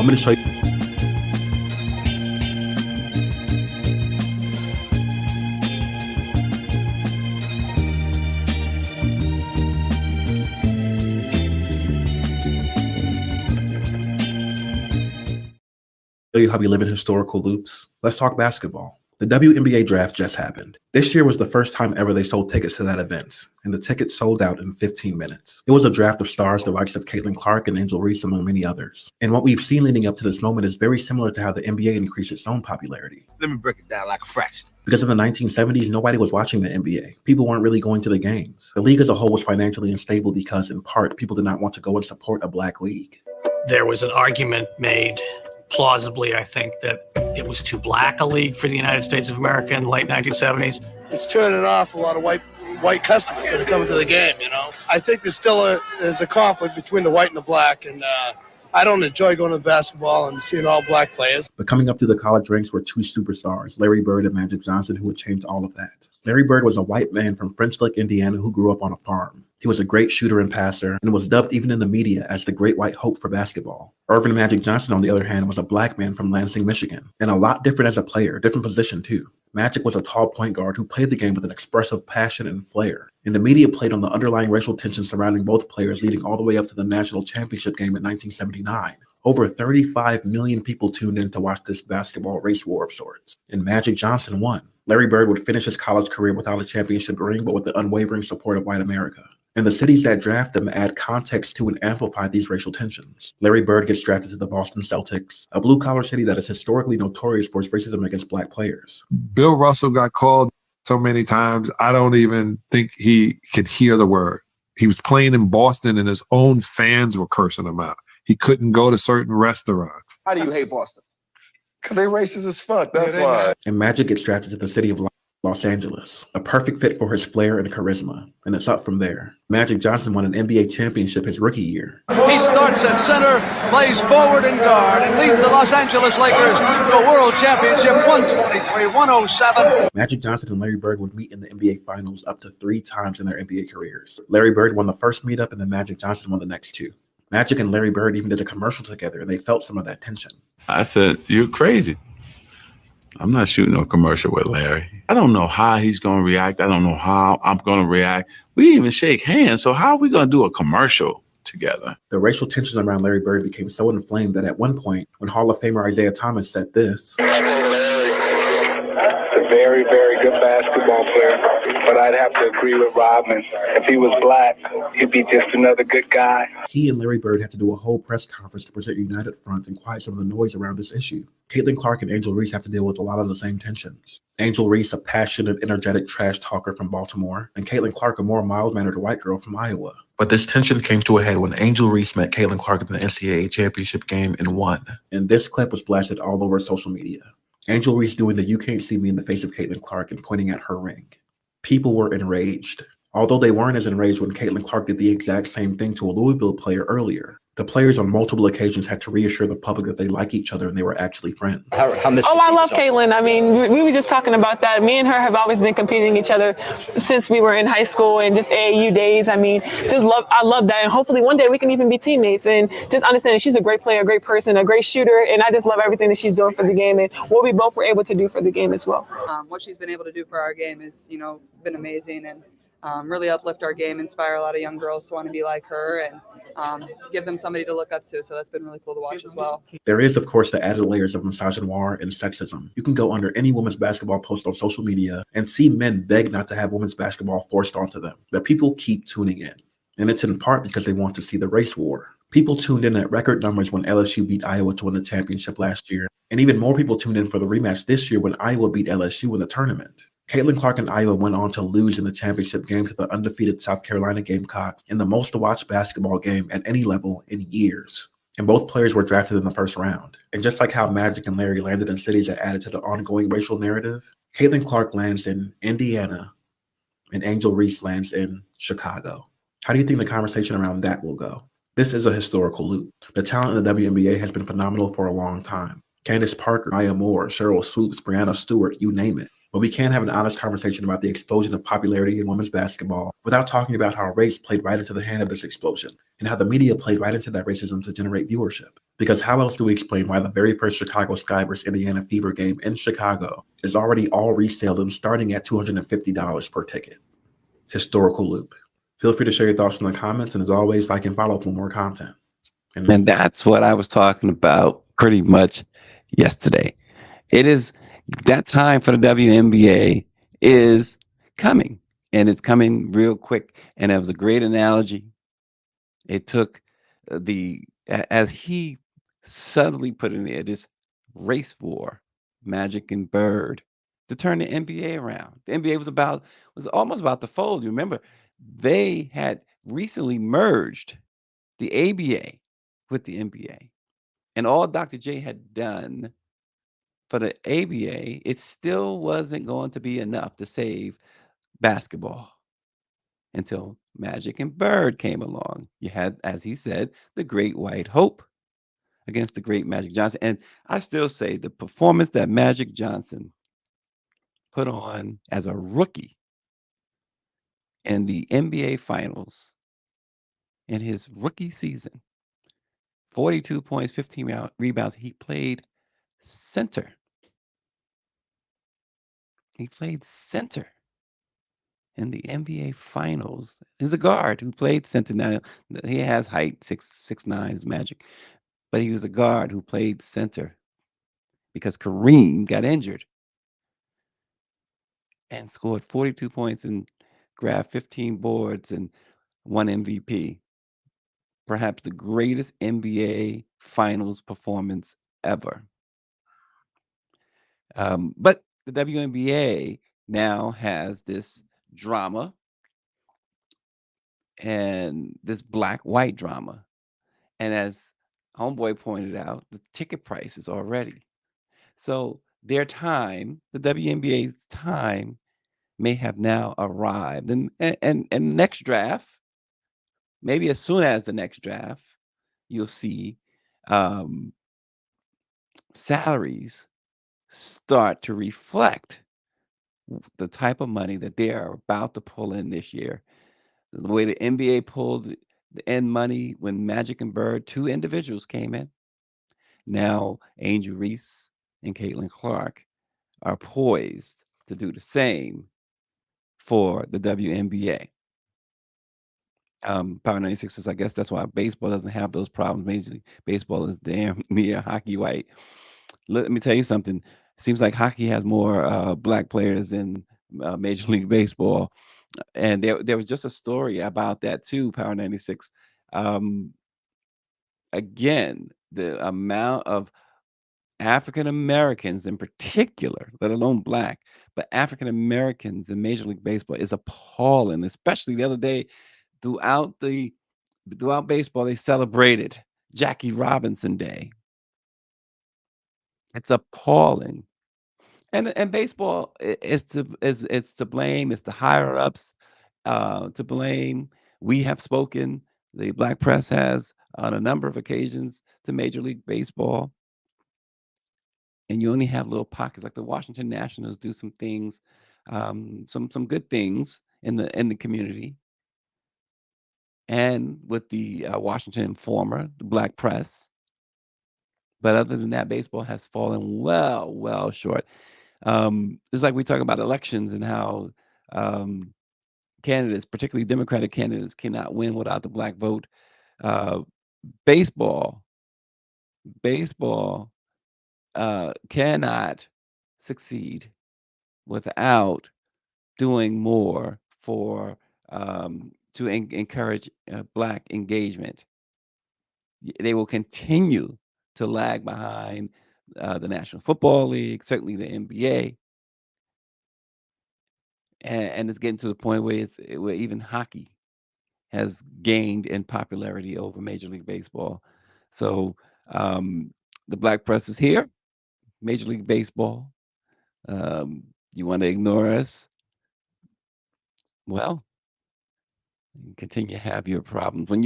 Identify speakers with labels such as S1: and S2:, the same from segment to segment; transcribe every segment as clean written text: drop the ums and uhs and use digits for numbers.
S1: I'm going to show you. How we live in historical loops. Let's talk basketball. The WNBA draft just happened. This year was the first time ever they sold tickets to that event, and the tickets sold out in 15 minutes. It was a draft of stars, the likes of Caitlin Clark and Angel Reese, among many others. And what we've seen leading up to this moment is very similar to how the NBA increased its own popularity.
S2: Let me break it down like a fraction.
S1: Because in the 1970s, nobody was watching the NBA. People weren't really going to the games. The league as a whole was financially unstable because, in part, people did not want to go and support a black league.
S3: There was an argument made, plausibly, I think, that it was too black a league for the United States of America in the late 1970s.
S4: It's turning off a lot of white customers that are coming to the game, you know. I think there's a conflict between the white and the black, and I don't enjoy going to basketball and seeing all black players.
S1: But coming up through the college ranks were two superstars, Larry Bird and Magic Johnson, who would change all of that. Larry Bird was a white man from French Lick, Indiana, who grew up on a farm. He was a great shooter and passer, and was dubbed even in the media as the great white hope for basketball. Earvin Magic Johnson, on the other hand, was a black man from Lansing, Michigan, and a lot different as a player, different position too. Magic was a tall point guard who played the game with an expressive passion and flair, and the media played on the underlying racial tension surrounding both players, leading all the way up to the national championship game in 1979. Over 35 million people tuned in to watch this basketball race war of sorts, and Magic Johnson won. Larry Bird would finish his college career without a championship ring, but with the unwavering support of white America. And the cities that draft them add context to and amplify these racial tensions. Larry Bird gets drafted to the Boston Celtics, a blue-collar city that is historically notorious for its racism against black players.
S5: Bill Russell got called so many times, I don't even think he could hear the word. He was playing in Boston and his own fans were cursing him out. He couldn't go to certain restaurants.
S6: How do you hate Boston? Because they racist as fuck, that's why.
S1: And Magic gets drafted to the city of Los Angeles, a perfect fit for his flair and charisma, and it's up from there. Magic Johnson won an NBA championship his rookie year.
S7: He starts at center, plays forward and guard, and leads the Los Angeles Lakers to a world championship, 123-107.
S1: Magic Johnson and Larry Bird would meet in the NBA Finals up to 3 times in their NBA careers. Larry Bird won the first meetup, and then Magic Johnson won the next 2. Magic and Larry Bird even did a commercial together, and they felt some of that tension.
S8: I said, "You're crazy. I'm not shooting no commercial with Larry. I don't know how he's going to react. I don't know how I'm going to react. We didn't even shake hands. So how are we going to do a commercial together?"
S1: The racial tensions around Larry Bird became so inflamed that at one point, when Hall of Famer Isaiah Thomas said this,
S9: a very, very good basketball player, but I'd have to agree with Rodman. If he was black, he'd be just another good guy.
S1: He and Larry Bird had to do a whole press conference to present a united front and quiet some of the noise around this issue. Caitlin Clark and Angel Reese have to deal with a lot of the same tensions. Angel Reese, a passionate, energetic trash talker from Baltimore, and Caitlin Clark, a more mild-mannered white girl from Iowa. But this tension came to a head when Angel Reese met Caitlin Clark in the NCAA championship game and won. And this clip was blasted all over social media. Angel Reese doing the "you can't see me" in the face of Caitlin Clark and pointing at her ring. People were enraged, although they weren't as enraged when Caitlin Clark did the exact same thing to a Louisville player earlier. The players on multiple occasions had to reassure the public that they like each other and they were actually friends.
S10: I love Caitlin. I mean, we were just talking about that. Me and her have always been competing each other since we were in high school and just AAU days. I mean, I love that. And hopefully one day we can even be teammates and just understand that she's a great player, a great person, a great shooter. And I just love everything that she's doing for the game and what we both were able to do for the game as well.
S11: What she's been able to do for our game is, been amazing and really uplift our game, inspire a lot of young girls to want to be like her and give them somebody to look up to. So that's been really cool to watch as well.
S1: There is, of course, the added layers of misogynoir and sexism. You can go under any women's basketball post on social media and see men beg not to have women's basketball forced onto them. But people keep tuning in. And it's in part because they want to see the race war. People tuned in at record numbers when LSU beat Iowa to win the championship last year. And even more people tuned in for the rematch this year when Iowa beat LSU in the tournament. Caitlin Clark and Iowa went on to lose in the championship game to the undefeated South Carolina Gamecocks in the most-watched basketball game at any level in years. And both players were drafted in the first round. And just like how Magic and Larry landed in cities that added to the ongoing racial narrative, Caitlin Clark lands in Indiana and Angel Reese lands in Chicago. How do you think the conversation around that will go? This is a historical loop. The talent in the WNBA has been phenomenal for a long time. Candace Parker, Maya Moore, Cheryl Swoops, Brianna Stewart, you name it. But we can't have an honest conversation about the explosion of popularity in women's basketball without talking about how race played right into the hand of this explosion and how the media played right into that racism to generate viewership. Because how else do we explain why the very first Chicago Sky vs. Indiana Fever game in Chicago is already all resale and starting at $250 per ticket? Historical loop. Feel free to share your thoughts in the comments, and as always, like and follow for more content.
S2: And that's what I was talking about pretty much yesterday. It is that time for the WNBA is coming, and it's coming real quick. And it was a great analogy. It took as he subtly put in there, this race war, Magic and Bird, to turn the NBA around. The NBA was almost about to fold. You remember, they had recently merged the ABA with the NBA. And all Dr. J had done for the ABA, it still wasn't going to be enough to save basketball until Magic and Bird came along. You had, as he said, the Great White Hope against the Great Magic Johnson. And I still say the performance that Magic Johnson put on as a rookie in the NBA Finals in his rookie season, 42 points, 15 rebounds. He played center. He played center in the NBA Finals. He's a guard who played center. Now he has height, 6'9" is Magic, but he was a guard who played center because Kareem got injured and scored 42 points and grabbed 15 boards and won MVP. Perhaps the greatest NBA Finals performance ever. But the WNBA now has this drama and this black-white drama. And as Homeboy pointed out, the ticket price is already. So their time, the WNBA's time, may have now arrived. And next draft, maybe as soon as the next draft, you'll see salaries start to reflect the type of money that they are about to pull in this year. The way the NBA pulled the end money when Magic and Bird, two individuals came in. Now Angel Reese and Caitlin Clark are poised to do the same for the WNBA. Power 96 says, I guess that's why baseball doesn't have those problems. Basically, baseball is damn near hockey white. Let me tell you something. Seems like hockey has more black players than Major League Baseball. And there was just a story about that too, Power 96. Again, the amount of African Americans in particular, let alone black, but African Americans in Major League Baseball is appalling. Especially the other day, throughout baseball, they celebrated Jackie Robinson Day. It's appalling. And baseball is to blame. It's the higher ups to blame. We have spoken. The black press has on a number of occasions to Major League Baseball. And you only have little pockets, like the Washington Nationals do some things, some good things in the community. And with the Washington Informer, the black press. But other than that, baseball has fallen well short. It's like we talk about elections and how candidates, particularly Democratic candidates, cannot win without the black vote. Baseball cannot succeed without doing more for to encourage black engagement. They will continue to lag behind the National Football League, certainly the NBA. And it's getting to the point where even hockey has gained in popularity over Major League Baseball. So the black press is here, Major League Baseball. You want to ignore us? Well, you continue to have your problems. When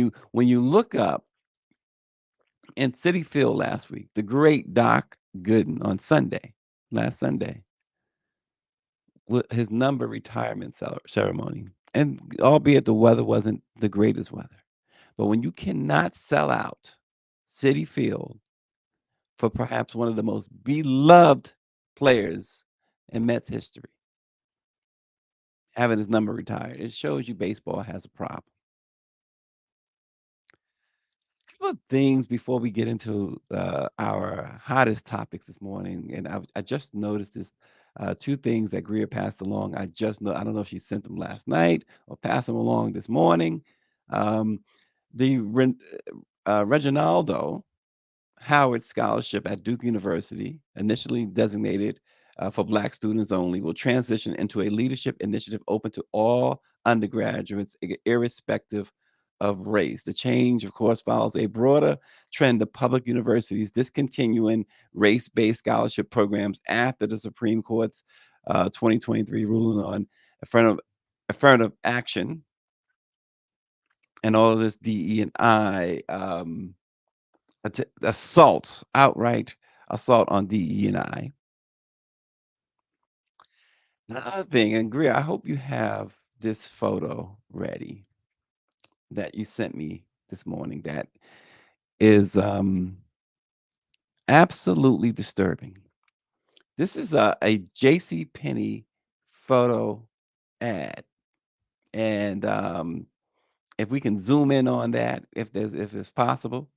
S2: you look up in Citi Field last week, the great Doc Gooden on last Sunday, with his number retirement ceremony. And albeit the weather wasn't the greatest weather, but when you cannot sell out Citi Field for perhaps one of the most beloved players in Mets history, having his number retired, it shows you baseball has a problem. Couple of things before we get into our hottest topics this morning, and I just noticed this. Two things that Greer passed along. I don't know if she sent them last night or passed them along this morning. Um, the Reginaldo Howard Scholarship at Duke University, initially designated for Black students only, will transition into a leadership initiative open to all undergraduates, irrespective of race. The change, of course, follows a broader trend of public universities discontinuing race-based scholarship programs after the Supreme Court's 2023 ruling on affirmative action and all of this DE and I. Assault, outright assault on DE and I. Another thing, and Greer, I hope you have this photo ready that you sent me this morning that is absolutely disturbing. This is a J.C. Penney photo ad, and if we can zoom in on that, if it's possible.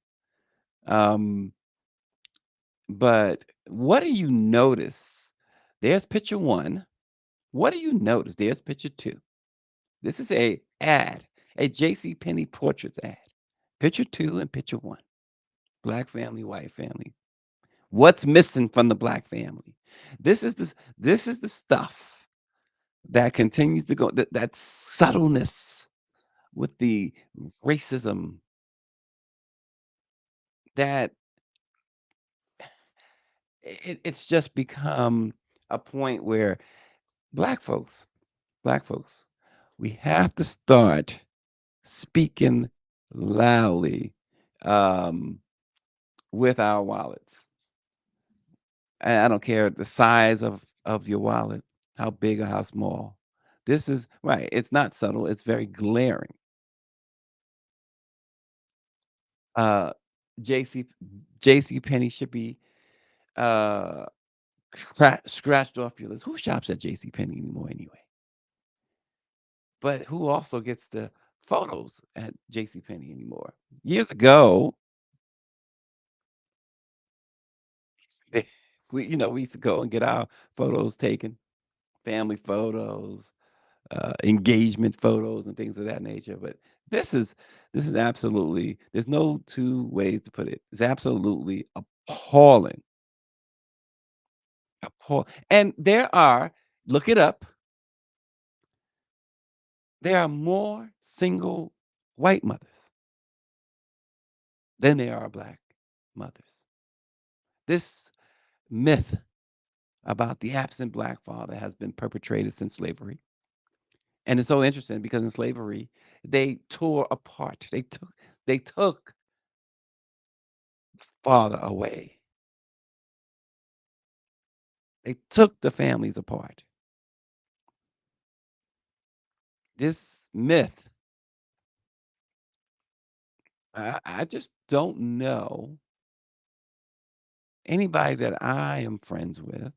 S2: But what do you notice? There's picture one. What do you notice? There's picture two. This is a ad, a J.C. Penney portraits ad. Picture two and picture one. Black family, white family. What's missing from the black family? This is the stuff that continues to go, that subtleness with the racism that it's just become a point where black folks, we have to start speaking loudly with our wallets. And I don't care the size of your wallet, how big or how small. This is right. It's not subtle. It's very glaring. Uh, JC JC Penney should be uh scratched off your list. Who shops at JC Penney anymore anyway? But who also gets the photos at JC Penney anymore? Years ago, we used to go and get our photos taken, family photos, engagement photos, and things of that nature. But this is absolutely. There's no two ways to put it. It's absolutely appalling. And there are, look it up. There are more single white mothers than there are black mothers. This myth about the absent black father has been perpetrated since slavery. And it's so interesting because in slavery, they tore apart. They took father away. They took the families apart. This myth, I just don't know anybody that I am friends with.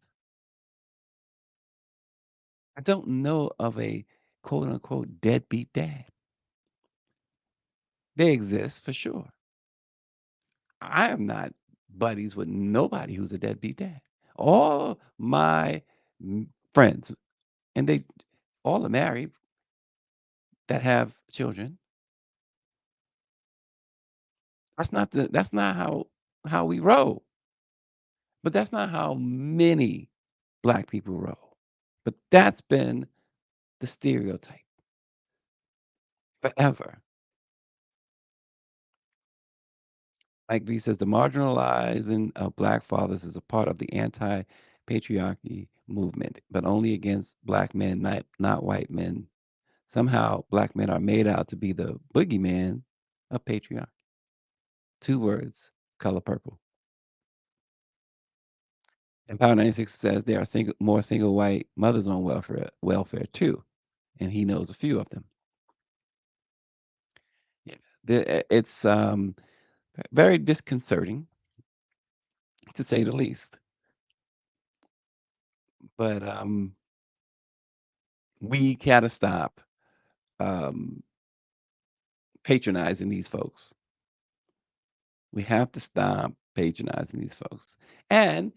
S2: I don't know of a quote unquote deadbeat dad. They exist for sure. I am not buddies with nobody who's a deadbeat dad. All my friends, and they all are married that have children. That's not how we roll. But that's not how many black people roll. But that's been the stereotype forever. Mike V says the marginalizing of black fathers is a part of the anti-patriarchy movement, but only against black men, not white men. Somehow black men are made out to be the boogeyman of patriarchy. Two words, color purple. And Power 96 says there are more single white mothers on welfare too, and he knows a few of them. Yeah, it's very disconcerting, to say the least. But we gotta stop patronizing these folks. We have to stop patronizing these folks. And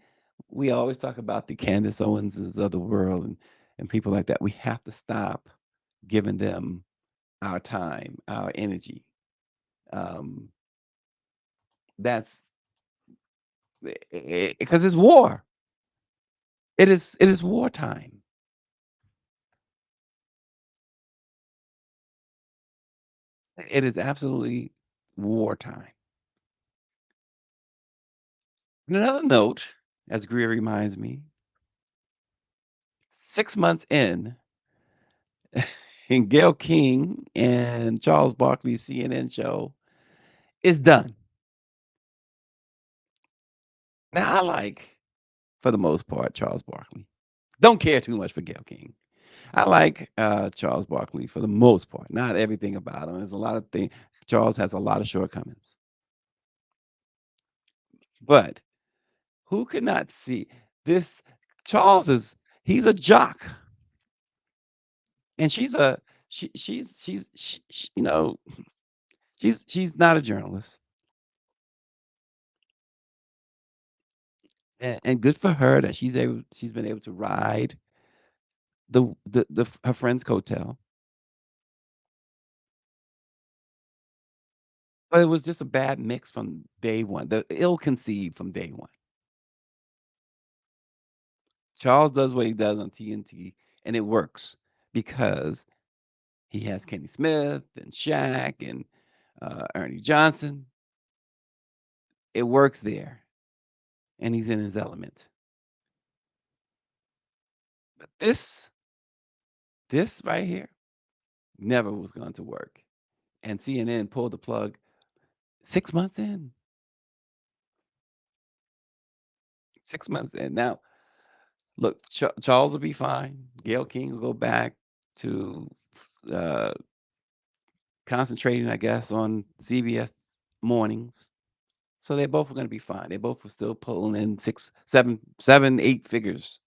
S2: we always talk about the Candace Owenses of the world and people like that. We have to stop giving them our time, our energy. That's because it's war. It is wartime. It is absolutely wartime. And another note, as Greer reminds me, 6 months in, and Gayle King and Charles Barkley's CNN show is done. Now I like, for the most part, Charles Barkley. Don't care too much for Gayle King. I like Charles Barkley for the most part. Not everything about him. There's a lot of things. Charles has a lot of shortcomings. But who could not see this? Charles he's a jock. And she's you know, she's not a journalist. And good for her that she's been able to ride her friend's coattail. But it was just a bad mix from day one. The ill conceived from day one. Charles does what he does on TNT, and it works because he has Kenny Smith and Shaq and Ernie Johnson. It works there, and he's in his element. But this right here never was going to work. And CNN pulled the plug 6 months in. 6 months in. Now, look, Charles will be fine. Gayle King will go back to concentrating, I guess, on CBS mornings. So they both are going to be fine. They both were still pulling in 6, 7, 7, 8 figures.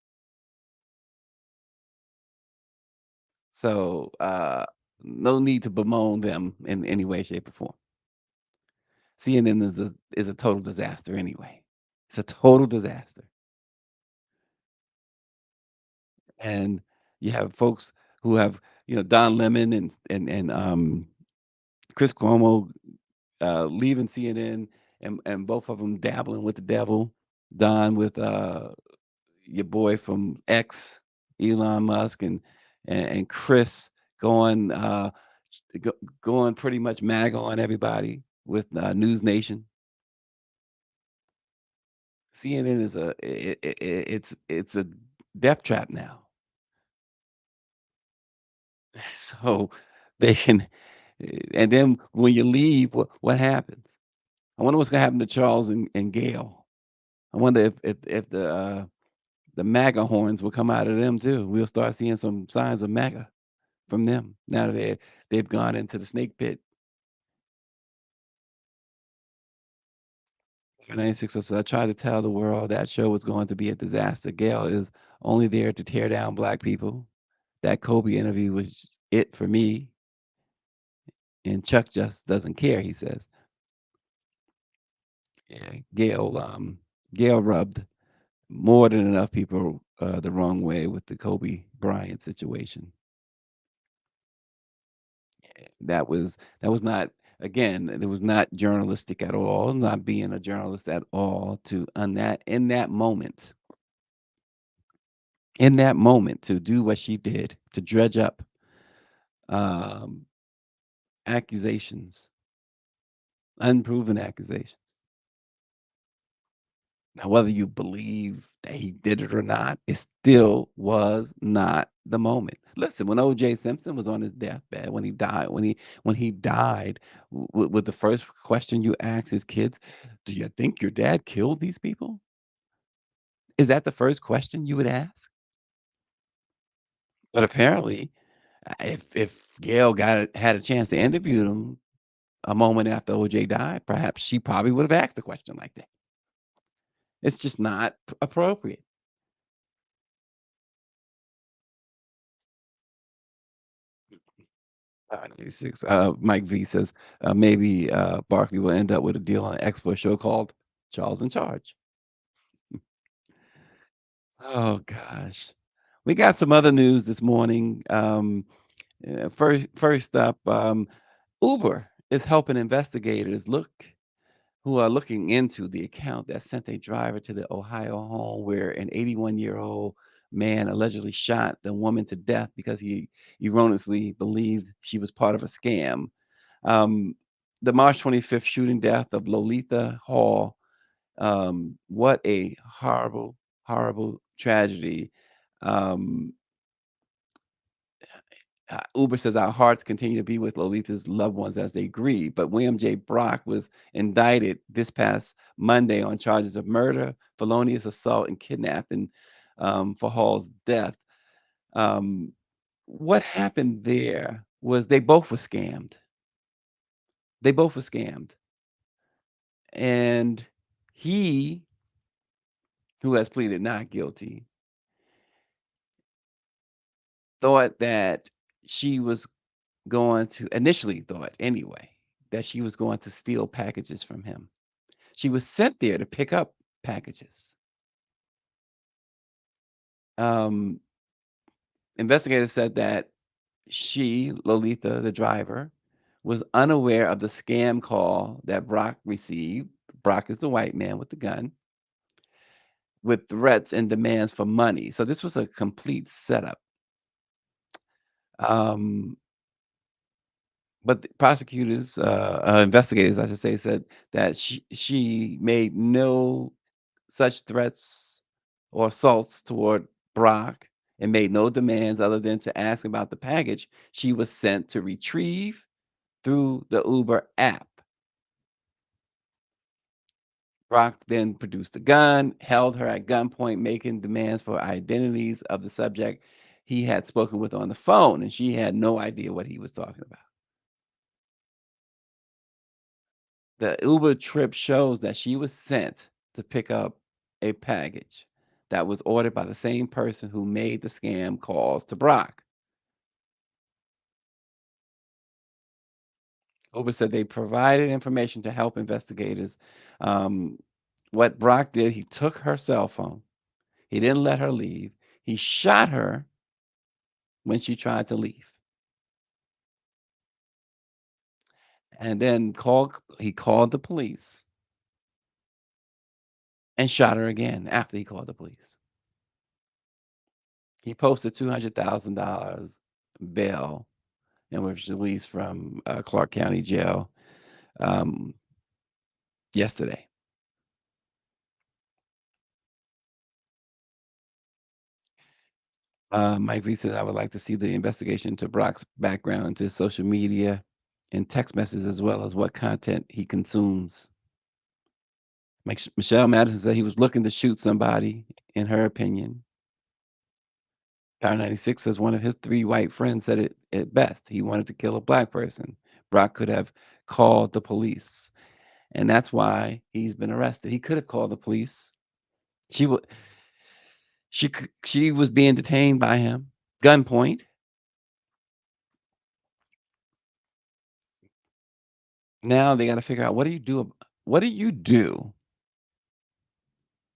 S2: So no need to bemoan them in any way, shape, or form. CNN is a total disaster anyway. It's a total disaster. And you have folks who have, Don Lemon and Chris Cuomo leaving CNN, and both of them dabbling with the devil. Don with your boy from X, Elon Musk, and Chris going going pretty much MAGA on everybody with News Nation. CNN is it's a death trap now. So they can, and then when you leave, what happens? I wonder what's gonna happen to Charles and Gail. I wonder if the MAGA horns will come out of them too. We'll start seeing some signs of MAGA from them now that they've gone into the snake pit. 96 says, I tried to tell the world that show was going to be a disaster. Gail is only there to tear down black people. That Kobe interview was it for me. And Chuck just doesn't care, he says. Yeah, Gail rubbed more than enough people the wrong way with the Kobe Bryant situation. That was not, again, it was not journalistic at all, not being a journalist at all in that moment to do what she did, to dredge up accusations, unproven accusations. Now, whether you believe that he did it or not, it still was not the moment. Listen, when O.J. Simpson was on his deathbed, when he died, with the first question you ask his kids, do you think your dad killed these people? Is that the first question you would ask? But apparently, if Gail had a chance to interview him a moment after OJ died, perhaps she probably would have asked a question like that. It's just not appropriate. Mike V says maybe Barkley will end up with a deal on X for a show called Charles in Charge. Oh gosh, we got some other news this morning. First up, Uber is helping investigators who are looking into the account that sent a driver to the Ohio home where an 81-year-old man allegedly shot the woman to death because he erroneously believed she was part of a scam. The March 25th shooting death of Lolita Hall. What a horrible, horrible tragedy. Um, Uber says our hearts continue to be with Lolita's loved ones as they grieve. But William J. Brock was indicted this past Monday on charges of murder, felonious assault, and kidnapping for Hall's death. What happened there was they both were scammed. They both were scammed. And he, who has pleaded not guilty, thought that she was initially thought anyway, that she was going to steal packages from him. She was sent there to pick up packages. Investigators said that she, Lolita, the driver, was unaware of the scam call that Brock received. Brock is the white man with the gun, with threats and demands for money. So this was a complete setup. But the prosecutors, investigators, I should say, said that she made no such threats or assaults toward Brock and made no demands other than to ask about the package she was sent to retrieve through the Uber app. Brock then produced a gun, held her at gunpoint, making demands for identities of the subject he had spoken with on the phone, and she had no idea what he was talking about. The Uber trip shows that she was sent to pick up a package that was ordered by the same person who made the scam calls to Brock. Uber said they provided information to help investigators. What Brock did, he took her cell phone. He didn't let her leave. He shot her when she tried to leave. And then he called the police and shot her again after he called the police. He posted $200,000 bail and was released from Clark County Jail yesterday. Mike V said, I would like to see the investigation into Brock's background into social media and text messages as well as what content he consumes. Michelle Madison said he was looking to shoot somebody, in her opinion. Power 96 says one of his 3 white friends said it best. He wanted to kill a black person. Brock could have called the police. And that's why he's been arrested. He could have called the police. She was being detained by him, gunpoint. Now they got to figure out what do you do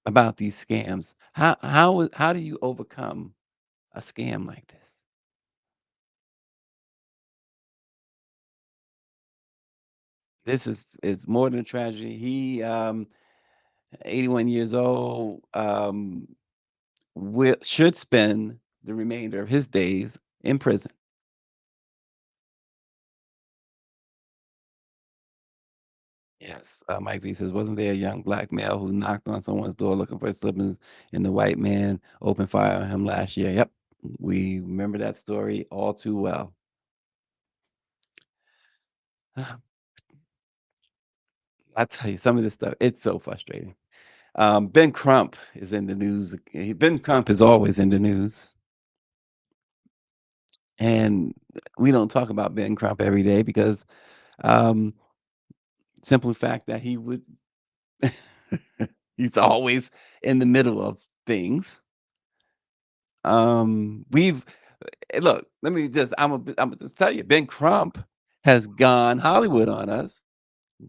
S2: about these scams? How do you overcome a scam like this? This is more than a tragedy. He 81 years old, should spend the remainder of his days in prison. Yes, Mike V says, wasn't there a young black male who knocked on someone's door looking for slippers and the white man opened fire on him last year? Yep, we remember that story all too well. I tell you, some of this stuff, it's so frustrating. Ben Crump is in the news. Ben Crump is always in the news. And we don't talk about Ben Crump every day because simple fact that he's always in the middle of things. We've look, let me just I'm gonna just tell you, Ben Crump has gone Hollywood on us.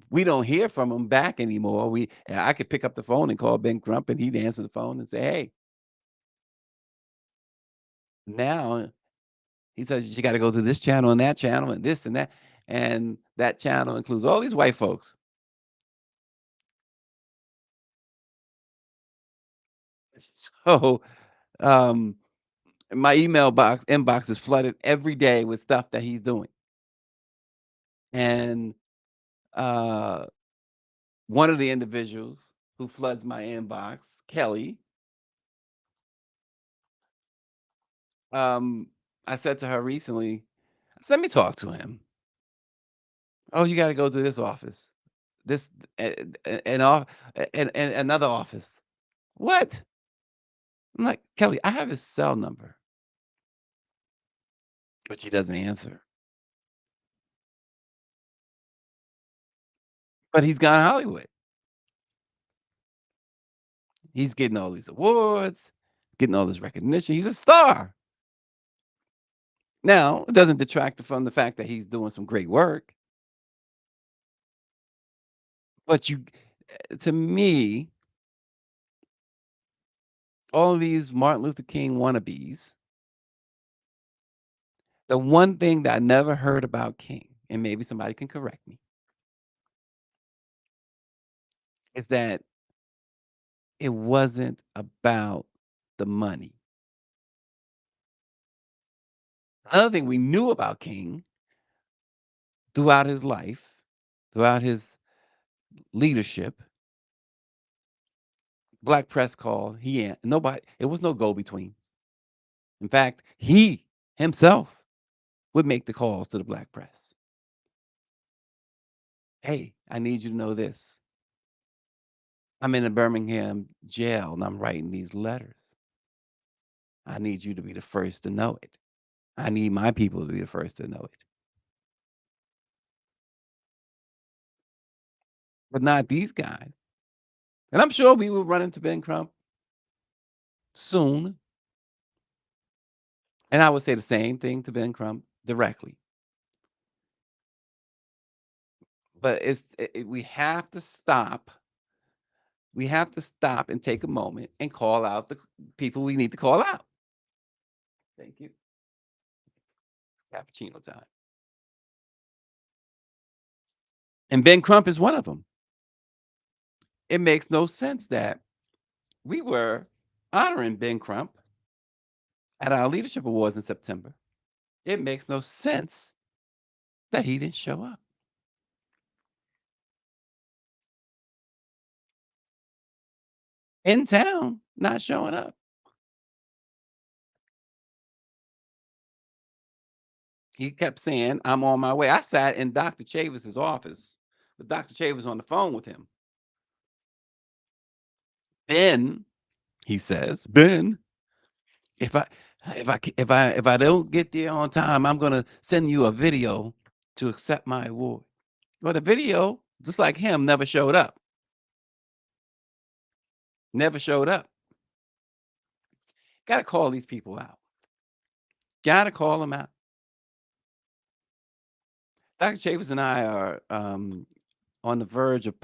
S2: We don't hear from him back anymore. I could pick up the phone and call Ben Crump and he'd answer the phone and say, hey, now he says you got to go to this channel and that channel and this and that. And that channel includes all these white folks. So my inbox is flooded every day with stuff that he's doing. And one of the individuals who floods my inbox, Kelly, I said to her recently, let me talk to him. Oh, you got to go to this office, this and another office. What? I'm like, Kelly, I have his cell number, but she doesn't answer. But he's gone Hollywood. He's getting all these awards, getting all this recognition. He's a star. Now, it doesn't detract from the fact that he's doing some great work. But to me, all these Martin Luther King wannabes, the one thing that I never heard about King, and maybe somebody can correct me, is that it wasn't about the money. Another thing we knew about King throughout his life, throughout his leadership, black press call, it was no go-betweens. In fact, he himself would make the calls to the black press. Hey, I need you to know this. I'm in a Birmingham jail and I'm writing these letters. I need you to be the first to know it. I need my people to be the first to know it. But not these guys. And I'm sure we will run into Ben Crump soon. And I would say the same thing to Ben Crump directly. But we have to stop. We have to stop and take a moment and call out the people we need to call out. Thank you. Cappuccino time. And Ben Crump is one of them. It makes no sense that we were honoring Ben Crump at our leadership awards in September. It makes no sense that he didn't show up. In town, not showing up. He kept saying, I'm on my way. I sat in Dr. Chavis's office with Dr. Chavis on the phone with him. Ben, he says, Ben, if I don't get there on time, I'm gonna send you a video to accept my award. Well, the video, just like him, never showed up. Never showed up. Got to call these people out. Got to call them out. Dr. Chavis and I are on the verge of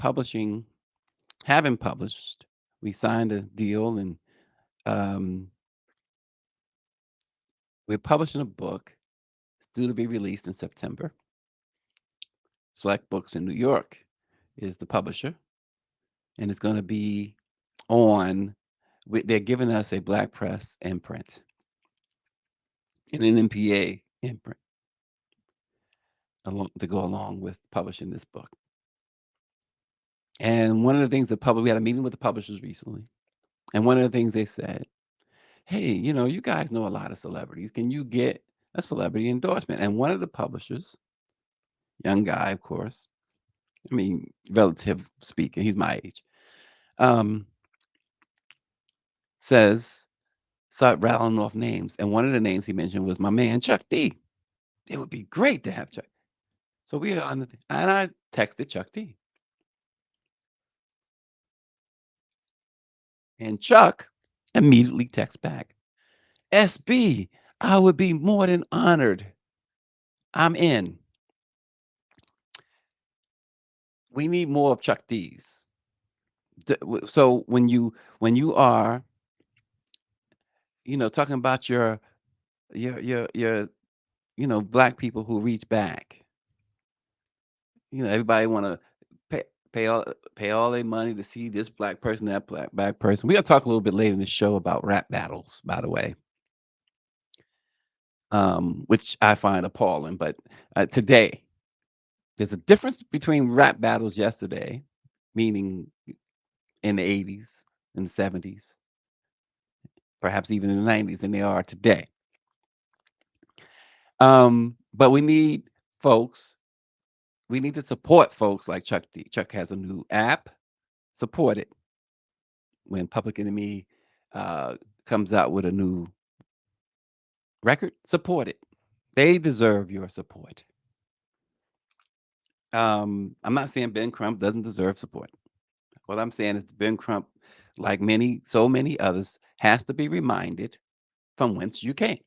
S2: having published. We signed a deal and we're publishing a book. It's due to be released in September. Select Books in New York is the publisher. And it's going to be they're giving us a black press imprint and an MPA imprint to go along with publishing this book. And one of the things we had a meeting with the publishers recently. And one of the things they said, hey, you guys know a lot of celebrities. Can you get a celebrity endorsement? And one of the publishers, young guy, of course, I mean, relative speaking, he's my age. start rattling off names. And one of the names he mentioned was my man, Chuck D. It would be great to have Chuck. So we are on and I texted Chuck D. And Chuck immediately texts back, SB, I would be more than honored. I'm in. We need more of Chuck D's. So when you are, talking about your black people who reach back, everybody want to pay all their money to see this black person, that black person. We got to talk a little bit later in the show about rap battles, by the way, which I find appalling. But today, there's a difference between rap battles yesterday, meaning in the 80s, in the 70s, perhaps even in the 90s, than they are today. But we need to support folks like Chuck D. Chuck has a new app. Support it. When Public Enemy comes out with a new record, support it. They deserve your support. I'm not saying Ben Crump doesn't deserve support. What I'm saying is Ben Crump, like so many others, has to be reminded from whence you came.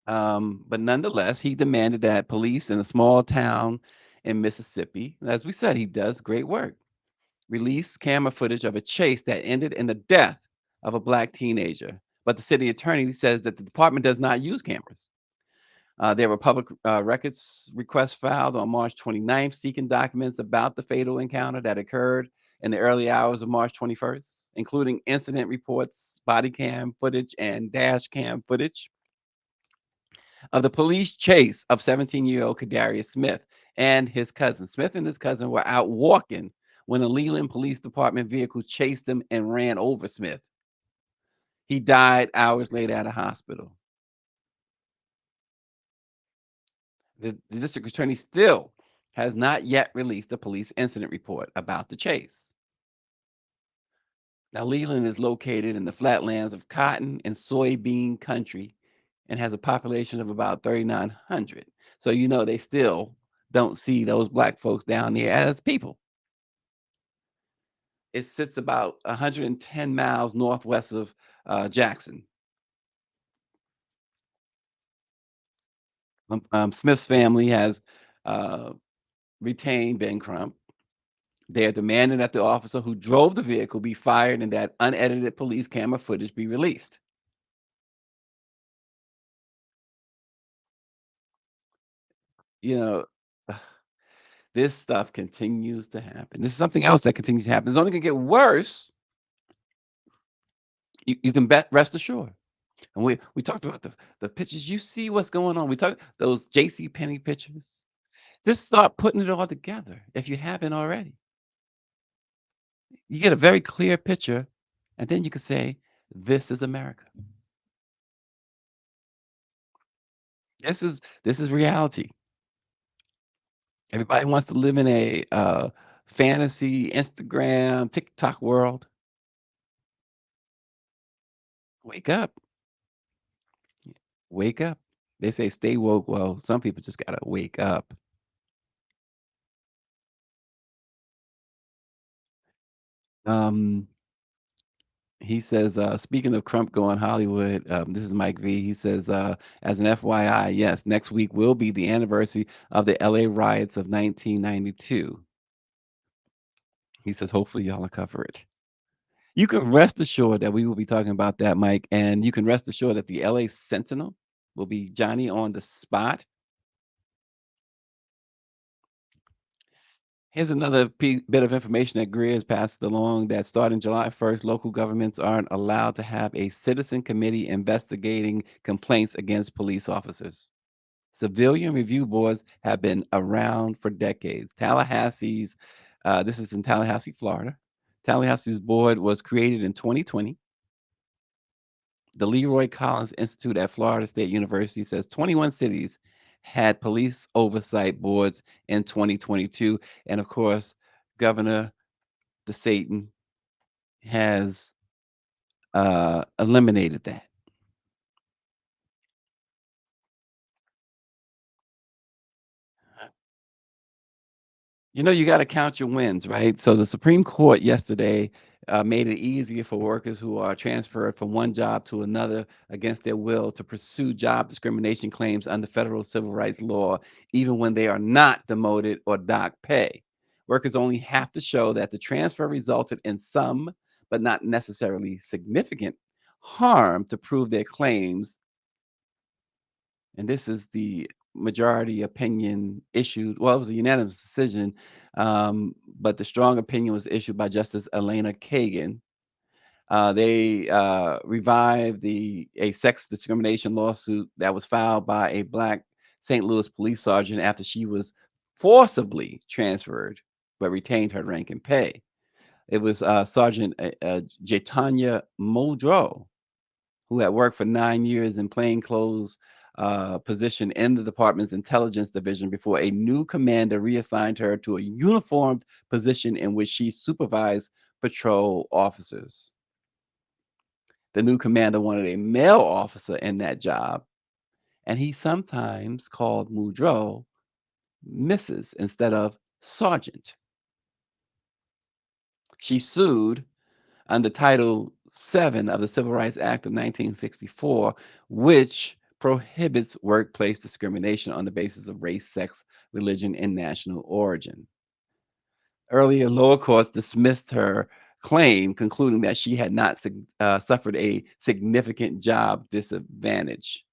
S2: But nonetheless, he demanded that police in a small town in Mississippi, as we said, he does great work, release camera footage of a chase that ended in the death of a black teenager. But the city attorney says that the department does not use cameras. There were public records requests filed on March 29th seeking documents about the fatal encounter that occurred in the early hours of March 21st, including incident reports, body cam footage, and dash cam footage of the police chase of 17-year-old Kadarius Smith and his cousin. Smith and his cousin were out walking when a Leland Police Department vehicle chased him and ran over Smith. He died hours later at a hospital. The district attorney still has not yet released a police incident report about the chase. Now, Leland is located in the flatlands of cotton and soybean country and has a population of about 3,900. So, they still don't see those black folks down there as people. It sits about 110 miles northwest of Jackson. Smith's family has retained Ben Crump. They are demanding that the officer who drove the vehicle be fired and that unedited police camera footage be released. This stuff continues to happen. This is something else that continues to happen. It's only going to get worse. You can rest assured. And we talked about the pictures. You see what's going on. We talked those J.C. Penney pictures. Just start putting it all together if you haven't already. You get a very clear picture, and then you can say, "This is America. This is reality." Everybody wants to live in a fantasy Instagram, TikTok world. Wake up. Wake up. They say stay woke. Well, some people just gotta wake up. He says, speaking of Crump going Hollywood, this is Mike V. He says, as an FYI, yes, next week will be the anniversary of the LA riots of 1992. He says, hopefully y'all will cover it. You can rest assured that we will be talking about that, Mike, and you can rest assured that the LA Sentinel will be Johnny on the spot. Here's another bit of information that Greer has passed along that starting July 1st, local governments aren't allowed to have a citizen committee investigating complaints against police officers. Civilian review boards have been around for decades. Tallahassee's, this is in Tallahassee, Florida. Tallahassee's board was created in 2020. The Leroy Collins Institute at Florida State University says 21 cities had police oversight boards in 2022. And of course, Governor DeSantis, has eliminated that. You got to count your wins, right? So the Supreme Court yesterday made it easier for workers who are transferred from one job to another against their will to pursue job discrimination claims under federal civil rights law, even when they are not demoted or dock pay. Workers only have to show that the transfer resulted in some, but not necessarily significant, harm to prove their claims. And this is the majority opinion issued. Well, it was a unanimous decision, but the strong opinion was issued by Justice Elena Kagan. They revived a sex discrimination lawsuit that was filed by a Black St. Louis police sergeant after she was forcibly transferred but retained her rank and pay. It was Sergeant Jatanya Muldrow, who had worked for 9 years in plainclothes position in the department's intelligence division before a new commander reassigned her to a uniformed position in which she supervised patrol officers. The new commander wanted a male officer in that job, and he sometimes called Muldrow Mrs. instead of Sergeant. She sued under Title VII of the Civil Rights Act of 1964, which prohibits workplace discrimination on the basis of race, sex, religion, and national origin. Earlier, lower courts dismissed her claim, concluding that she had not suffered a significant job disadvantage.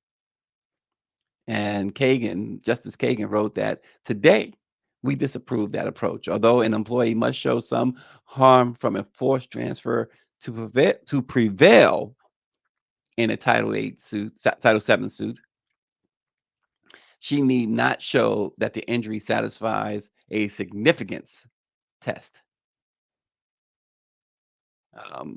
S2: And Justice Kagan wrote that today we disapprove that approach. Although an employee must show some harm from a forced transfer to prevail in a Title VII suit, she need not show that the injury satisfies a significance test.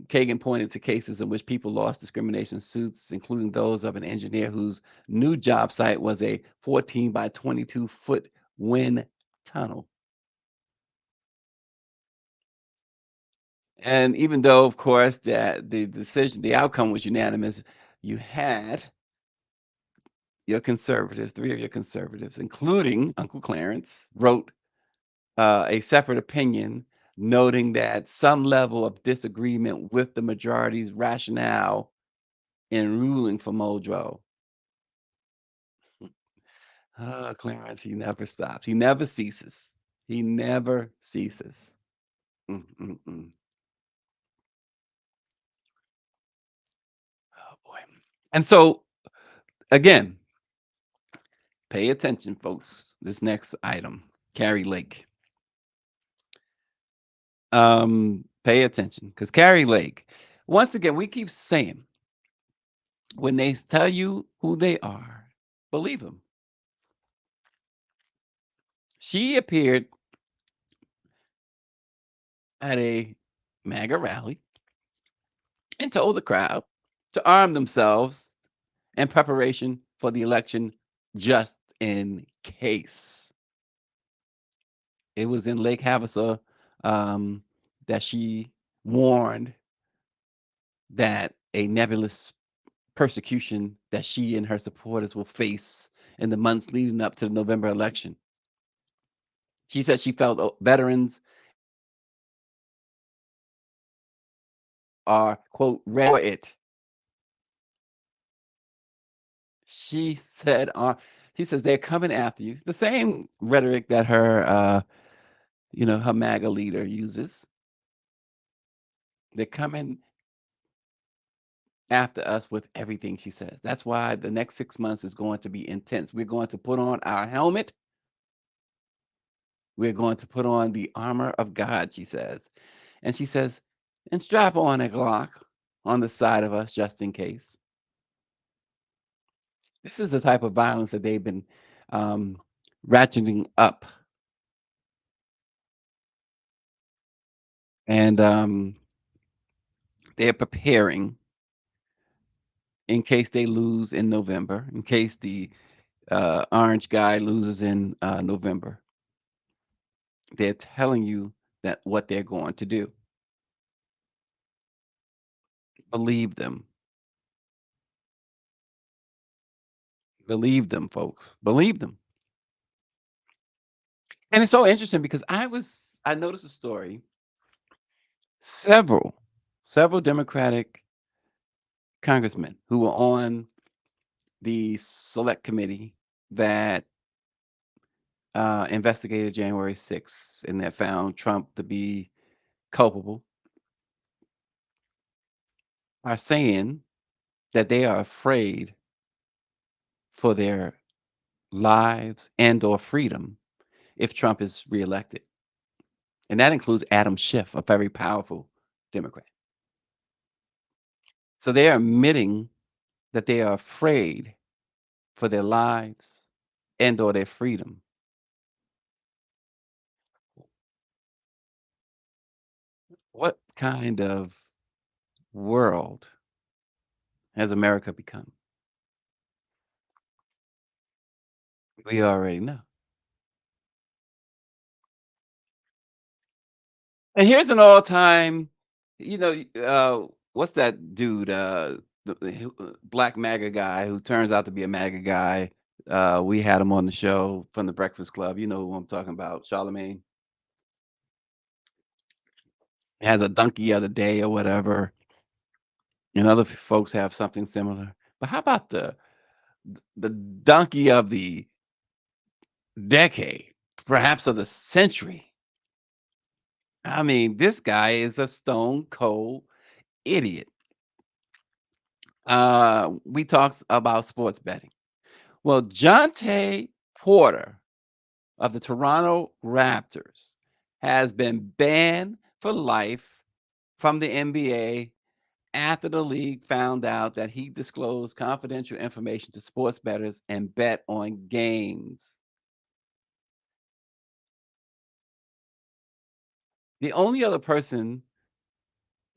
S2: Kagan pointed to cases in which people lost discrimination suits, including those of an engineer whose new job site was a 14 by 22-foot wind tunnel. And even though, of course, that the outcome was unanimous, you had your conservatives, 3 of your conservatives, including Uncle Clarence, wrote a separate opinion noting that some level of disagreement with the majority's rationale in ruling for Muldrow. Clarence, he never stops. He never ceases. He never ceases. Mm-mm-mm. Oh, boy. And so, again, pay attention, folks. This next item, Kari Lake. Pay attention, because Kari Lake, once again, we keep saying, when they tell you who they are, believe them. She appeared at a MAGA rally and told the crowd to arm themselves in preparation for the election just in case. It was in Lake Havasu that she warned that a nebulous persecution that she and her supporters will face in the months leading up to the November election. She said she felt veterans are, quote, ready for it. She said, she says they're coming after you. The same rhetoric that her MAGA leader uses. They're coming after us with everything, she says. That's why the next 6 months is going to be intense. We're going to put on our helmet. We're going to put on the armor of God, she says. And she says, and strap on a Glock on the side of us just in case. This is the type of violence that they've been ratcheting up. And they're preparing in case they lose in November, in case the orange guy loses in November. They're telling you that what they're going to do. Believe them. Believe them, folks. Believe them. And it's so interesting because I noticed a story. Several Democratic congressmen who were on the select committee that investigated January 6th and that found Trump to be culpable are saying that they are afraid for their lives and or freedom if Trump is reelected. And that includes Adam Schiff, a very powerful Democrat. So they are admitting that they are afraid for their lives and or their freedom. What kind of world has America become? We already know. And here's an all-time, what's that dude? The black MAGA guy who turns out to be a MAGA guy. We had him on the show from the Breakfast Club. You know who I'm talking about, Charlemagne. He has a donkey of the day or whatever, and other folks have something similar. But how about the donkey of the decade, perhaps of the century? I mean, this guy is a stone cold idiot. We talked about sports betting. Well, Jonte Porter of the Toronto Raptors has been banned for life from the NBA after the league found out that he disclosed confidential information to sports bettors and bet on games. The only other person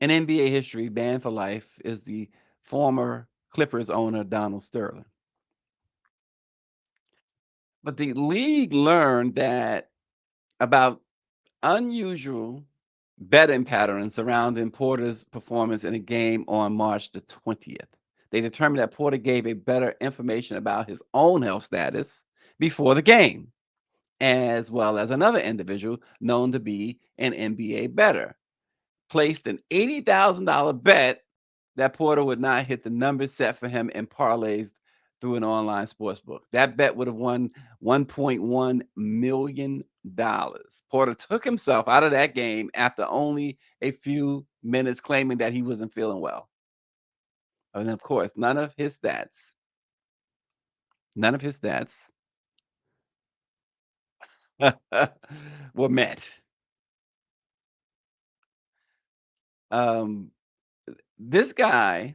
S2: in NBA history banned for life is the former Clippers owner, Donald Sterling. But the league learned that about unusual betting patterns surrounding Porter's performance in a game on March the 20th. They determined that Porter gave a better information about his own health status before the game, as well as another individual known to be an NBA bettor, placed an $80,000 bet that Porter would not hit the numbers set for him in parlays through an online sports book. That bet would have won $1.1 million. Porter took himself out of that game after only a few minutes, claiming that he wasn't feeling well. And of course, none of his stats were met. This guy,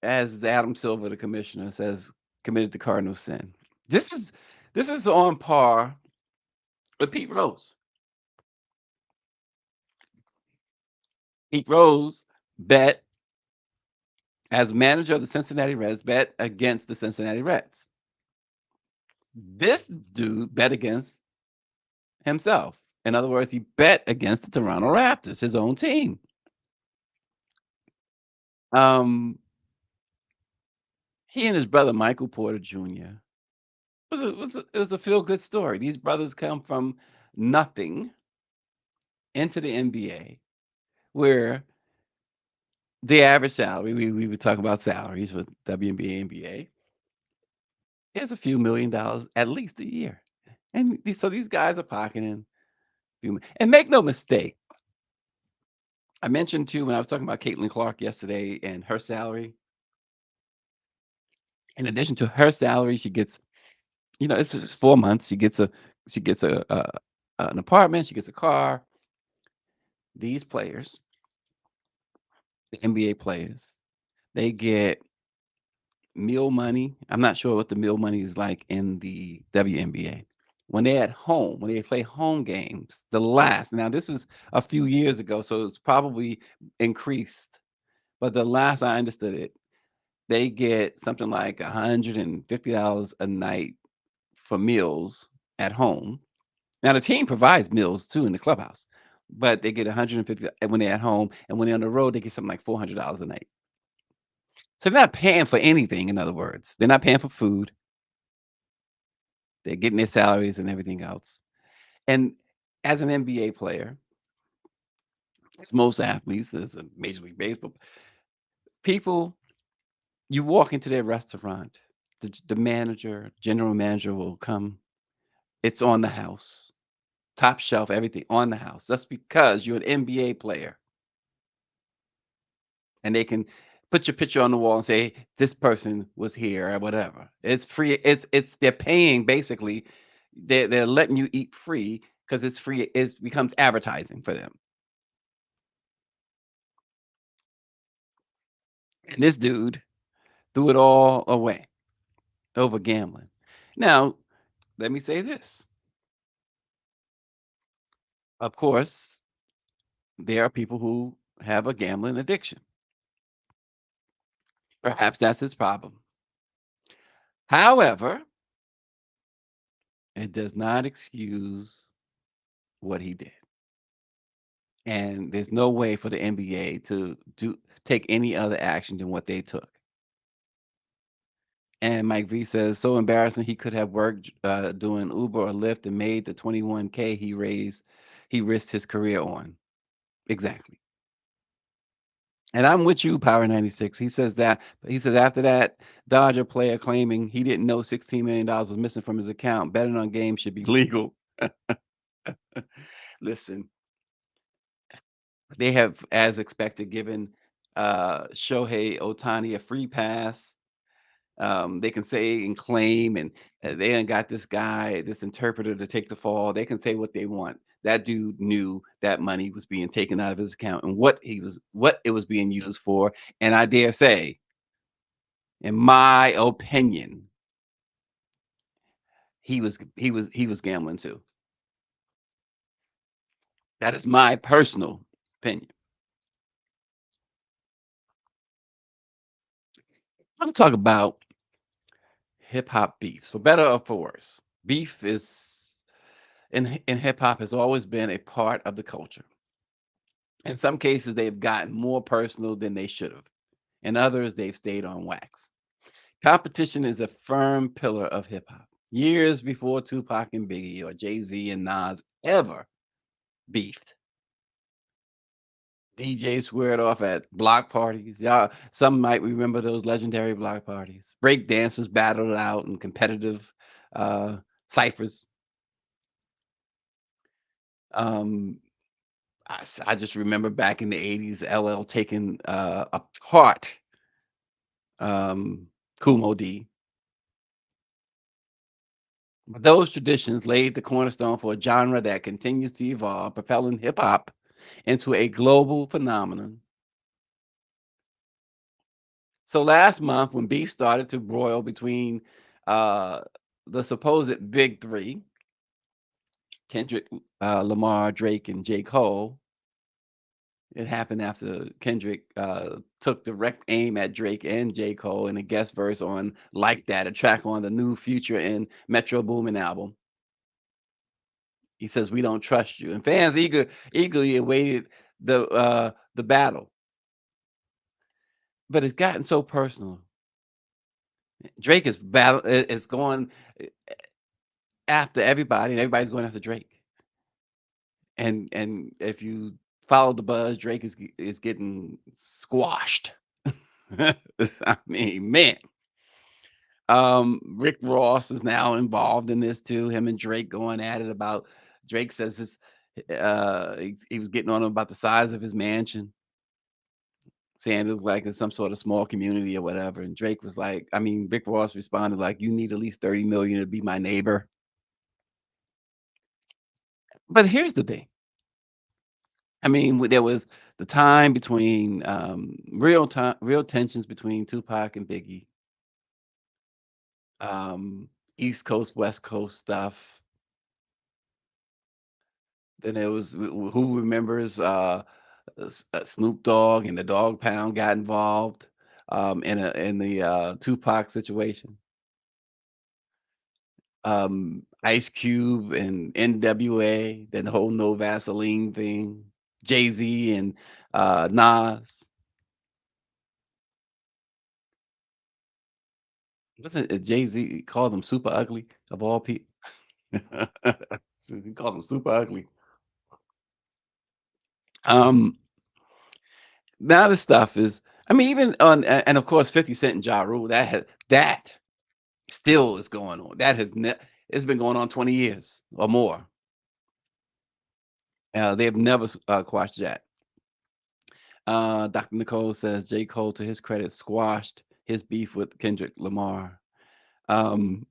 S2: as Adam Silver, the commissioner, says, committed the cardinal sin. This is on par with Pete Rose. Pete Rose bet as manager of the Cincinnati Reds, bet against the Cincinnati Reds. This dude bet against himself. In other words, he bet against the Toronto Raptors, his own team. He and his brother Michael Porter Jr. It was a feel-good story. These brothers come from nothing into the NBA, where the average salary, we would talk about salaries with WNBA, NBA, is a few $1 million at least a year. And so these guys are pocketing. And make no mistake, I mentioned too when I was talking about Caitlin Clark yesterday and her salary. In addition to her salary, she gets, it's just 4 months. She gets an apartment. She gets a car. These players, the NBA players, they get meal money. I'm not sure what the meal money is like in the WNBA. When they're at home, when they play home games, now this is a few years ago, so it's probably increased. But the last I understood it, they get something like $150 a night for meals at home. Now the team provides meals too in the clubhouse, but they get 150 when they're at home, and when they're on the road, they get something like $400 a night. So they're not paying for anything. In other words, they're not paying for food. They're getting their salaries and everything else. And as an NBA player, as most athletes, as a Major League Baseball, people, you walk into their restaurant, the manager, general manager will come. It's on the house, top shelf, everything on the house, just because you're an NBA player. And they can put your picture on the wall and say, this person was here or whatever. It's free. It's they're paying basically. They're letting you eat free because it's free. It becomes advertising for them. And this dude threw it all away over gambling. Now, let me say this. Of course, there are people who have a gambling addiction. Perhaps that's his problem. However, it does not excuse what he did. And there's no way for the NBA to take any other action than what they took. And Mike V says, so embarrassing. He could have worked doing Uber or Lyft and made the 21K he risked his career on. Exactly. And I'm with you, Power 96. He says after that Dodger player claiming he didn't know $16 million was missing from his account, betting on games should be legal. Listen, they have, as expected, given Shohei Ohtani a free pass. They can say and claim, and they ain't got this guy, this interpreter to take the fall. They can say what they want. That dude knew that money was being taken out of his account and what it was being used for. And I dare say, in my opinion, he was gambling too. That is my personal opinion. I'm talk about hip hop beefs, for better or for worse. Beef is in hip hop has always been a part of the culture. In some cases, they've gotten more personal than they should have. In others, they've stayed on wax. Competition is a firm pillar of hip hop. Years before Tupac and Biggie or Jay-Z and Nas ever beefed, DJs squared off at block parties. Y'all, some might remember those legendary block parties. Break dancers battled out in competitive ciphers. I just remember back in the 80s, LL taking apart Kumo D. But those traditions laid the cornerstone for a genre that continues to evolve, propelling hip hop into a global phenomenon. So last month, when beef started to broil between the supposed big three, Kendrick, Lamar, Drake, and J. Cole, it happened after Kendrick took direct aim at Drake and J. Cole in a guest verse on Like That, a track on the new Future and Metro Boomin album. He says, "We don't trust you." And fans eagerly awaited the battle. But it's gotten so personal. Drake is going after everybody, and everybody's going after Drake. And if you follow the buzz, Drake is getting squashed. I mean, man. Rick Ross is now involved in this too. Him and Drake going at it about. Drake says he was getting on him about the size of his mansion, saying it was like in some sort of small community or whatever. And Drake was like, I mean, Rick Ross responded like, "You need at least 30 million to be my neighbor." But here's the thing. I mean, there was the time between real tensions between Tupac and Biggie, East Coast, West Coast stuff. Then there was who remembers Snoop Dogg and the Dog Pound got involved in the Tupac situation. Ice Cube and NWA, then the whole No Vaseline thing, Jay-Z and Nas. Wasn't it Jay-Z called them super ugly of all people? He called them super ugly. Now the stuff is, I mean, even on, and of course, 50 Cent and Ja Rule, that still is going on. That it's been going on 20 years or more. They've never quashed that. Dr. Nicole says J. Cole, to his credit, squashed his beef with Kendrick Lamar. Um,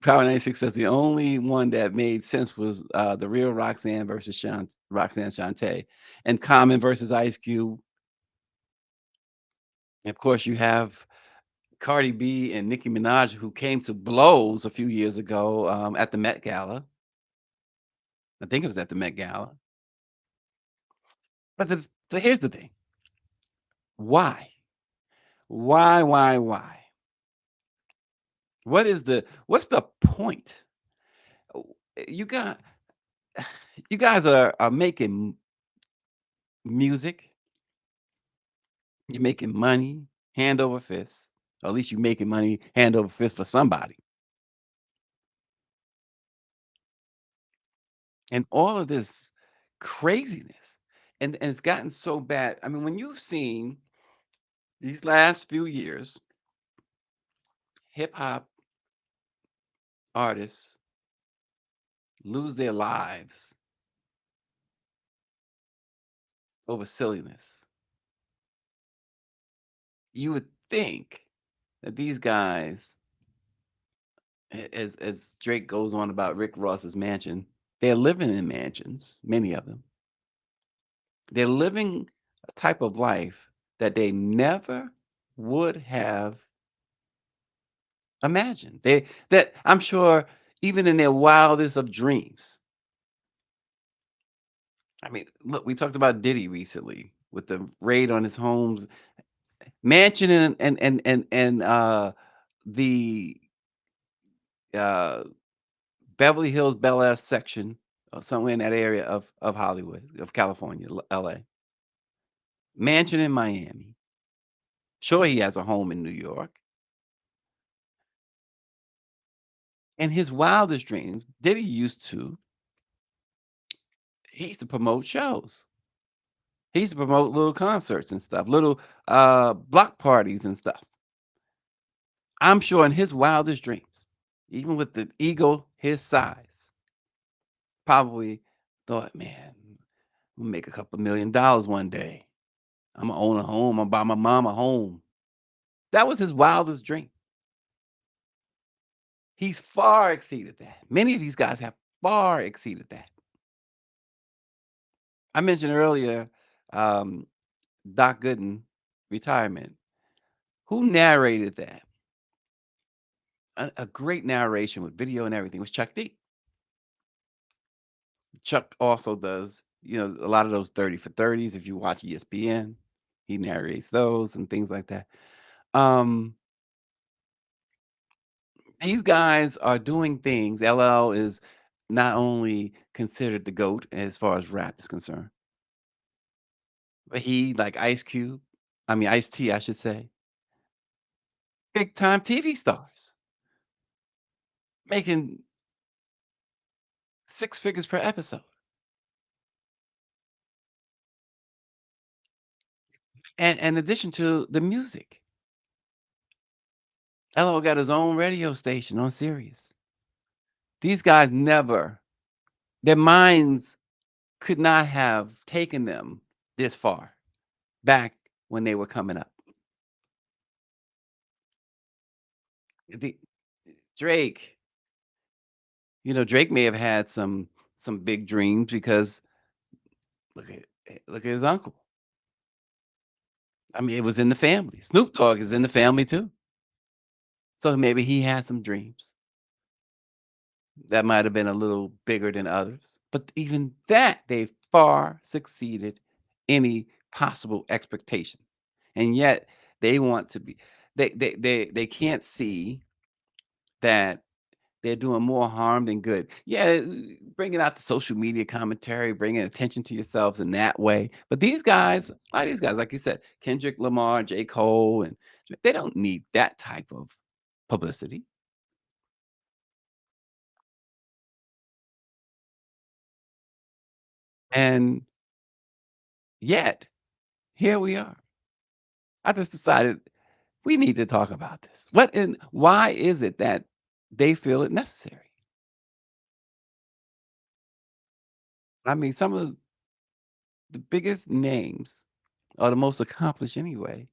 S2: Power 96 says the only one that made sense was the real Roxanne versus Roxanne Shante, and Common versus Ice Cube. And of course, you have Cardi B and Nicki Minaj, who came to blows a few years ago at the Met Gala. I think it was at the Met Gala. But so here's the thing. Why? Why? What's the point? You got you guys are making music, you're making money hand over fist. Or at least you're making money hand over fist for somebody. And all of this craziness. And it's gotten so bad. I mean, when you've seen these last few years, hip hop artists lose their lives over silliness, you would think that these guys, as Drake goes on about Rick Ross's mansion, they're living in mansions, many of them. They're living a type of life that they never would have imagined. That I'm sure even in their wildest of dreams. I mean, look, we talked about Diddy recently with the raid on his home's mansion and the Beverly Hills Bel Air section, somewhere in that area of Hollywood, of California, LA. Mansion in Miami. Sure, he has a home in New York. In his wildest dreams, Diddy he used to promote shows. He used to promote little concerts and stuff, little block parties and stuff. I'm sure in his wildest dreams, even with the ego his size, probably thought, man, I'm gonna make a couple $1 million one day. I'm gonna own a home. I'm gonna buy my mom a home. That was his wildest dream. He's far exceeded that. Many of these guys have far exceeded that. I mentioned earlier Doc Gooden retirement. Who narrated that? A great narration with video and everything was Chuck D. Chuck also does, a lot of those 30 for 30s. If you watch ESPN, he narrates those and things like that. These guys are doing things. LL is not only considered the GOAT as far as rap is concerned, but he, like Ice Cube, Ice T, I should say, big time TV stars, making 6 figures per episode. And in addition to the music, LL got his own radio station on Sirius. These guys their minds could not have taken them this far back when they were coming up. The Drake, Drake may have had some big dreams because look at his uncle. It was in the family. Snoop Dogg is in the family too. So maybe he had some dreams that might have been a little bigger than others. But even that, they far succeeded any possible expectation. And yet they want to be they can't see that they're doing more harm than good. Yeah, bringing out the social media commentary, bringing attention to yourselves in that way. But these guys, a lot of these guys, like you said, Kendrick Lamar, J. Cole, and they don't need that type of publicity. And yet, here we are. I just decided we need to talk about this. What and why is it that they feel it necessary? I mean, some of the biggest names, or the most accomplished anyway,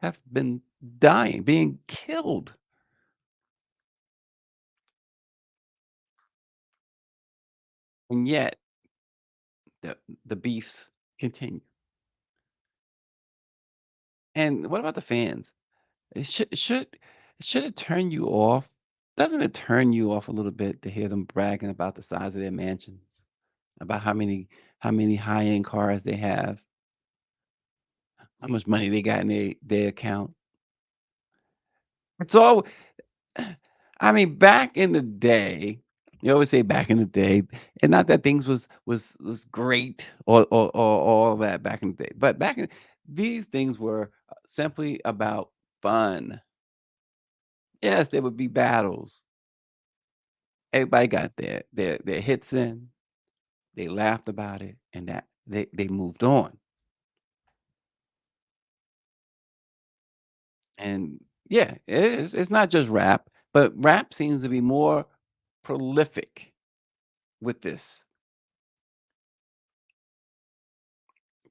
S2: have been dying, being killed. And yet the beefs continue. And what about the fans? It should it turn you off? Doesn't it turn you off a little bit to hear them bragging about the size of their mansions, about how many high-end cars they have, how much money they got in their account? It's all I mean, back in the day, you always say back in the day, and not that things was great or all that back in the day, but back in these things were simply about fun. Yes, there would be battles. Everybody got their hits in, they laughed about it, and that they moved on. And yeah, it's not just rap, but rap seems to be more prolific with this.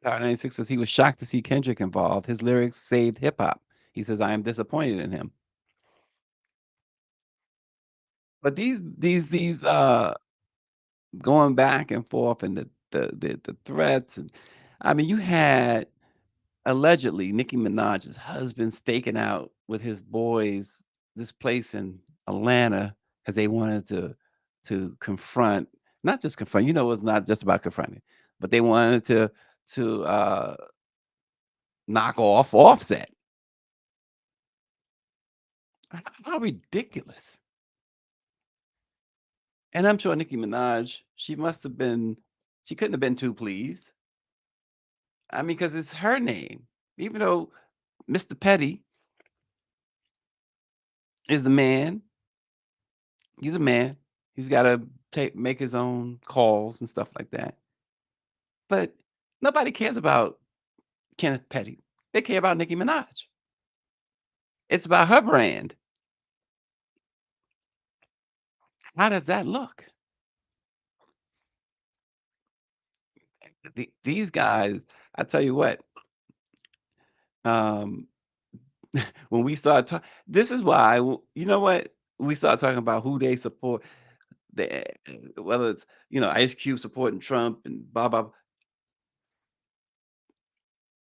S2: Power 96 says he was shocked to see Kendrick involved. His lyrics saved hip hop. He says, I am disappointed in him. But these going back and forth and the threats and I mean you had allegedly Nicki Minaj's husband staking out with his boys this place in Atlanta because they wanted to confront, not just confront, it's not just about confronting, but they wanted to knock off Offset. How ridiculous. And I'm sure Nicki Minaj, she couldn't have been too pleased. I mean, because it's her name. Even though Mr. Petty is the man, he's a man. He's got to make his own calls and stuff like that. But nobody cares about Kenneth Petty. They care about Nicki Minaj. It's about her brand. How does that look? These guys, I tell you what, um, when we start talking, this is why, you know what? We start talking about who they support, the, whether it's, Ice Cube supporting Trump and blah, blah.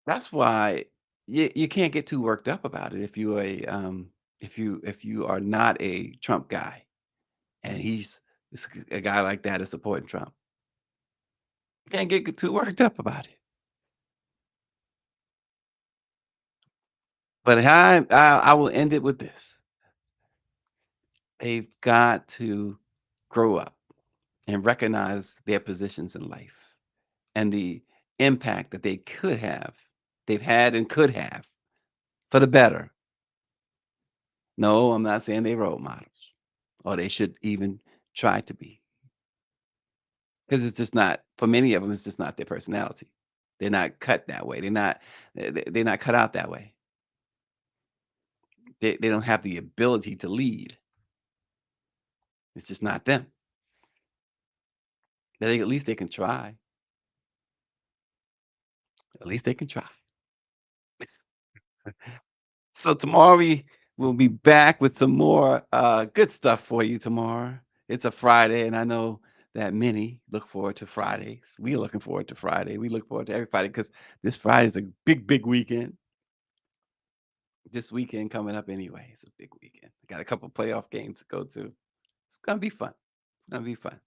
S2: That's why you can't get too worked up about it if you're if you are not a Trump guy and it's a guy like that is supporting Trump. You can't get too worked up about it. But I will end it with this. They've got to grow up and recognize their positions in life and the impact that they've had and could have for the better. No, I'm not saying they're role models or they should even try to be because it's just not, for many of them, it's just not their personality. They're not cut that way. They're not cut out that way. They don't have the ability to lead. It's just not them. At least they can try. At least they can try. So tomorrow we will be back with some more good stuff for you tomorrow. It's a Friday, and I know that many look forward to Fridays. We're looking forward to Friday. We look forward to every Friday because this Friday is a big, big weekend. This weekend coming up anyway. It's a big weekend. I got a couple playoff games to go to. It's gonna be fun. It's gonna be fun.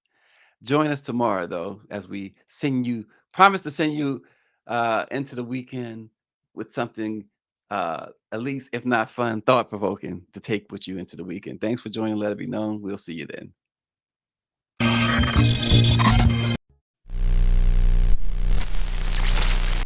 S2: Join us tomorrow, though, as we promise to send you into the weekend with something at least, if not fun, thought-provoking to take with you into the weekend. Thanks for joining Let It Be Known. We'll see you then.